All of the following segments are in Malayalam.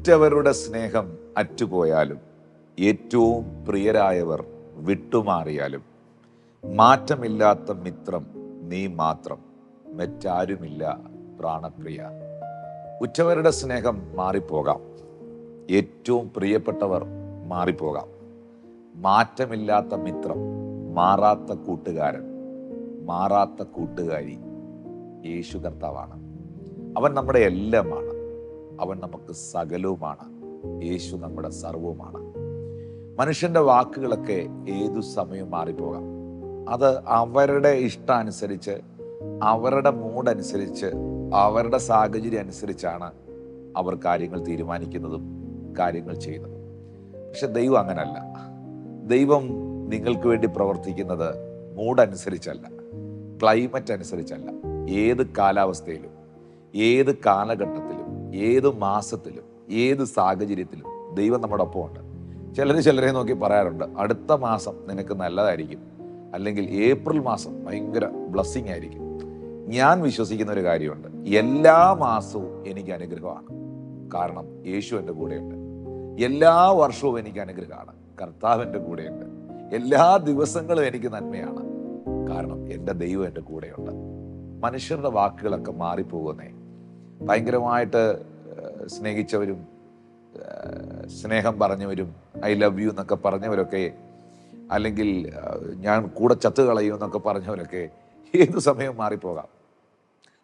ഉറ്റവരുടെ സ്നേഹം അറ്റുപോയാലും ഏറ്റവും പ്രിയരായവർ വിട്ടുമാറിയാലും മാറ്റമില്ലാത്ത മിത്രം നീ മാത്രം, മറ്റാരുമില്ല പ്രാണപ്രിയ. ഉറ്റവരുടെ സ്നേഹം മാറിപ്പോകാം, ഏറ്റവും പ്രിയപ്പെട്ടവർ മാറിപ്പോകാം. മാറ്റമില്ലാത്ത മിത്രം, മാറാത്ത കൂട്ടുകാരൻ, മാറാത്ത കൂട്ടുകാരി യേശു കർത്താവാണ്. അവൻ നമ്മുടെ എല്ലാമാണ്. അവൻ നമുക്ക് സകലവുമാണ്. യേശു നമ്മുടെ സർവവുമാണ്. മനുഷ്യന്റെ വാക്കുകളൊക്കെ ഏതു സമയവും മാറിപ്പോകാം. അത് അവരുടെ ഇഷ്ടാനുസരിച്ച്, അവരുടെ മൂഡനുസരിച്ച്, അവരുടെ സാഹചര്യം അനുസരിച്ചാണ് അവർ കാര്യങ്ങൾ തീരുമാനിക്കുന്നതും കാര്യങ്ങൾ ചെയ്യുന്നതും. പക്ഷെ ദൈവം അങ്ങനല്ല. ദൈവം നിങ്ങൾക്ക് വേണ്ടി പ്രവർത്തിക്കുന്നത് മൂഡനുസരിച്ചല്ല, ക്ലൈമറ്റ് അനുസരിച്ചല്ല. ഏത് കാലാവസ്ഥയിലും, ഏത് കാലഘട്ടത്തിലും, ഏത് മാസത്തിലും, ഏത് സാഹചര്യത്തിലും ദൈവം നമ്മുടെ ഒപ്പമുണ്ട്. ചിലരെ നോക്കി പറയാറുണ്ട്, അടുത്ത മാസം നിനക്ക് നല്ലതായിരിക്കും, അല്ലെങ്കിൽ ഏപ്രിൽ മാസം ഭയങ്കര ബ്ലെസ്സിങ് ആയിരിക്കും. ഞാൻ വിശ്വസിക്കുന്ന ഒരു കാര്യമുണ്ട്, എല്ലാ മാസവും എനിക്ക് അനുഗ്രഹമാണ്. കാരണം യേശു എൻ്റെ കൂടെയുണ്ട്. എല്ലാ വർഷവും എനിക്ക് അനുഗ്രഹമാണ്. കർത്താവ് എൻ്റെ കൂടെയുണ്ട്. എല്ലാ ദിവസങ്ങളും എനിക്ക് നന്മയാണ്. കാരണം എൻ്റെ ദൈവം എൻ്റെ കൂടെയുണ്ട്. മനുഷ്യരുടെ വാക്കുകളൊക്കെ മാറിപ്പോകുന്നേ. ഭയങ്കരമായിട്ട് സ്നേഹിച്ചവരും സ്നേഹം പറഞ്ഞവരും ഐ ലവ് യു എന്നൊക്കെ പറഞ്ഞവരൊക്കെ, അല്ലെങ്കിൽ ഞാൻ കൂടെ ചത്ത് കളയൂ എന്നൊക്കെ പറഞ്ഞവരൊക്കെ ഏതു സമയവും മാറിപ്പോകാം.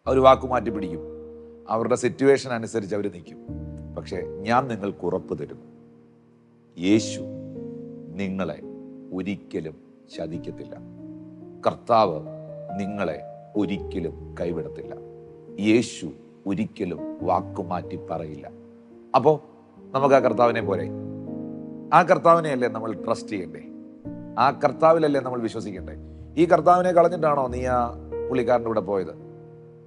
അവർ വാക്കു മാറ്റി പിടിക്കും. അവരുടെ സിറ്റുവേഷൻ അനുസരിച്ച് അവർ നിൽക്കും. പക്ഷേ ഞാൻ നിങ്ങൾക്ക് ഉറപ്പ് തരുന്നു, യേശു നിങ്ങളെ ഒരിക്കലും ചതിക്കത്തില്ല. കർത്താവ് നിങ്ങളെ ഒരിക്കലും കൈവിടത്തില്ല. യേശു ഒരിക്കലും വാക്കുമാറ്റി പറയില്ല. അപ്പോൾ നമുക്ക് ആ കർത്താവിനെ പോരെ, ആ കർത്താവിനെയല്ലേ നമ്മൾ ട്രസ്റ്റ് ചെയ്യണ്ടേ? ആ കർത്താവിലല്ലേ നമ്മൾ വിശ്വസിക്കണ്ടേ? ഈ കർത്താവിനെ കളഞ്ഞിട്ടാണോ നീ ആ പുള്ളിക്കാരൻ്റെ കൂടെ പോയത്?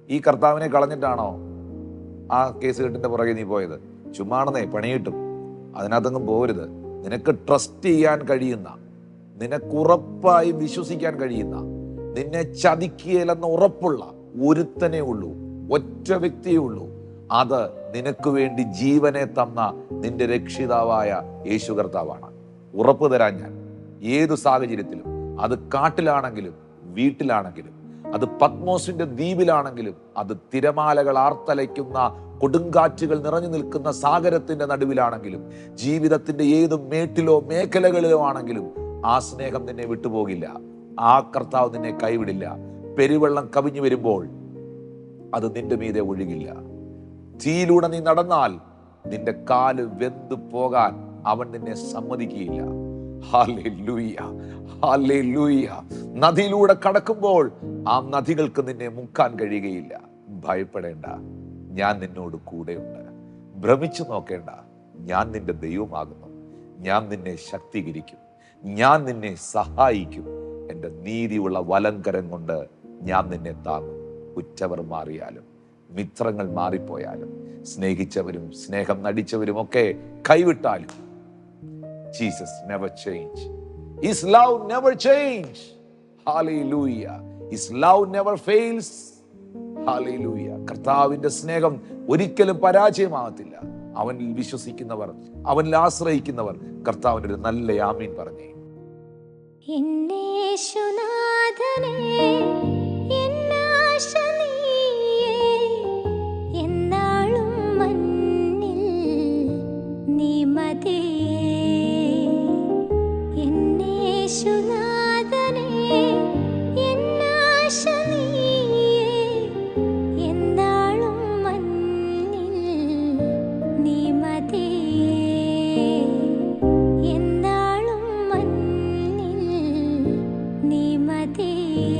ഈ കർത്താവിനെ കളഞ്ഞിട്ടാണോ ആ കേസ് കെട്ടിന്റെ പുറകെ നീ പോയത്? ചുമ്മാണെന്നേ, പണി കിട്ടും. അതിനകത്തൊന്നും പോരുത്. നിനക്ക് ട്രസ്റ്റ് ചെയ്യാൻ കഴിയുന്ന, നിനക്കുറപ്പായി വിശ്വസിക്കാൻ കഴിയുന്ന, നിന്നെ ചതിക്കുകയില്ലെന്ന് ഉറപ്പുള്ള ഒരുത്തനേ ഉള്ളൂ, ഒറ്റ വ്യക്തിയേ ഉള്ളൂ. അത് നിനക്ക് വേണ്ടി ജീവനെ തന്ന നിന്റെ രക്ഷിതാവായ യേശു കർത്താവാണ്. ഉറപ്പ് തരാൻ ഞാൻ, ഏതു സാഹചര്യത്തിലും, അത് കാട്ടിലാണെങ്കിലും വീട്ടിലാണെങ്കിലും, അത് പത്മോസിന്റെ ദ്വീപിലാണെങ്കിലും, അത് തിരമാലകൾ ആർത്തലയ്ക്കുന്ന കൊടുങ്കാറ്റുകൾ നിറഞ്ഞു നിൽക്കുന്ന സാഗരത്തിന്റെ നടുവിലാണെങ്കിലും, ജീവിതത്തിന്റെ ഏത് മേട്ടിലോ മേഖലകളിലോ ആണെങ്കിലും ആ സ്നേഹം നിന്നെ വിട്ടുപോകില്ല. ആ കർത്താവ് നിന്നെ കൈവിടില്ല. പെരുവെള്ളം കവിഞ്ഞു വരുമ്പോൾ അത് നിന്റെ മീതെ ഒഴുകില്ല. തീയിലൂടെ നീ നടന്നാൽ നിന്റെ കാല് വെന്തു പോകാൻ അവൻ നിന്നെ സമ്മതിക്കുകയില്ല. Hallelujah, hallelujah. നദിയിലൂടെ കടക്കുമ്പോൾ ആ നദികൾക്ക് നിന്നെ മുക്കാൻ കഴിയുകയില്ല. ഭയപ്പെടേണ്ട, ഞാൻ നിന്നോട് കൂടെയുണ്ട്. ഭ്രമിച്ചു നോക്കേണ്ട, ഞാൻ നിന്റെ ദൈവമാകുന്നു. ഞാൻ നിന്നെ ശക്തീകരിക്കും, ഞാൻ നിന്നെ സഹായിക്കും. എൻ്റെ നീതിയുള്ള വലങ്കരം കൊണ്ട് ഞാൻ നിന്നെ താങ്ങും. ഉറ്റവർ മാറിയാലും, മിത്രങ്ങൾ മാറിപ്പോയാലും, സ്നേഹിച്ചവരും സ്നേഹം നടിച്ചവരും ഒക്കെ കൈവിട്ടാലും, Jesus never change. His love never change. Hallelujah. His love never fails. Hallelujah. കർത്താവിന്റെ സ്നേഹം ഒരിക്കലും പരാജയമാകത്തില്ല. അവനിൽ വിശ്വസിക്കുന്നവർ, അവനിൽ ആശ്രയിക്കുന്നവർ കർത്താവിന്റെ ഒരു നല്ല ആമീൻ പറഞ്ഞേ. എന്നേശുനാഥനേ, എന്നാശ നീയേ, എന്നാളും മന്നിൽ നീ മതിയേ. എന്നേശുനാഥനേ, എന്നാശ നീയേ, എന്നാളും മന്നിൽ നീ മതിയേ. എന്നാളും മന്നിൽ നീ മതിയേ.